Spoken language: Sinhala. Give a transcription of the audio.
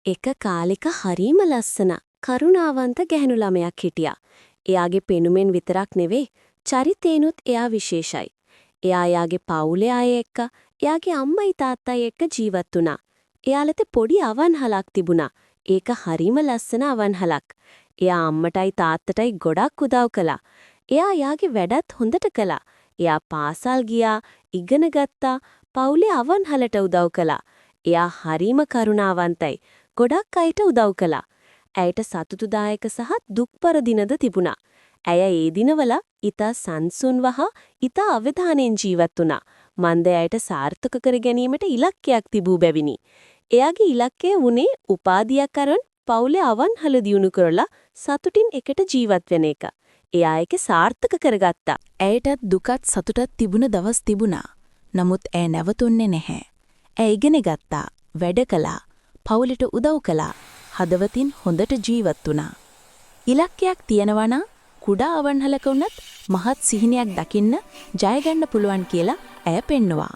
එක කාලෙක හරීම ලස්සන කරුණාවන්ත ගැහැණු ළමයක් හිටියා. එයාගේ පෙනුමෙන් විතරක් නෙවෙයි, චරිතේනුත් එයා විශේෂයි. එයා එයාගේ පවුලේ අය එක්ක, එයාගේ අම්මයි තාත්තයි එක්ක ජීවත් වුණා. එයාලට පොඩි අවන්හලක් තිබුණා. ඒක හරීම ලස්සන අවන්හලක්. එයා අම්මටයි තාත්තටයි ගොඩක් උදව් කළා. එයා එයාගේ වැඩත් හොඳට කළා. එයා පාසල් ගියා, ඉගෙන ගත්තා, පවුලේ අවන්හලට උදව් කළා. එයා හරීම කරුණාවන්තයි. ගොඩක් අයට උදව් කළා. ඇයට සතුටුදායක සහ දුක්පර දිනද තිබුණා. ඇය ඒ දිනවල ඊතා සංසුන්වහ ඊතා අවධානයෙන් ජීවත් වුණා. මන්ද ඇයට සාර්ථක කර ගැනීමට ඉලක්කයක් තිබූ බැවිනි. එයාගේ ඉලක්කය වුණේ උපාධියක් අරන් පවුලේ අවන්හල දියුණු කරලා සතුටින් එකට ජීවත් වෙන එක. එයා ඒක සාර්ථක කරගත්තා. ඇයටත් දුකත් සතුටත් තිබුණ දවස් තිබුණා. නමුත් ඇය නැවතුන්නේ නැහැ. ඇය ඉගෙන ගත්තා, වැඩ කළා, පවුලට උදව් කළා, හදවතින් හොඳට ජීවත් වුණා. ඉලක්කයක් තියනවා නම් කුඩා අවන්හලක වුණත් මහත් සිහිනයක් දකින්න ජය ගන්න පුළුවන් කියලා ඇය පෙන්නවා.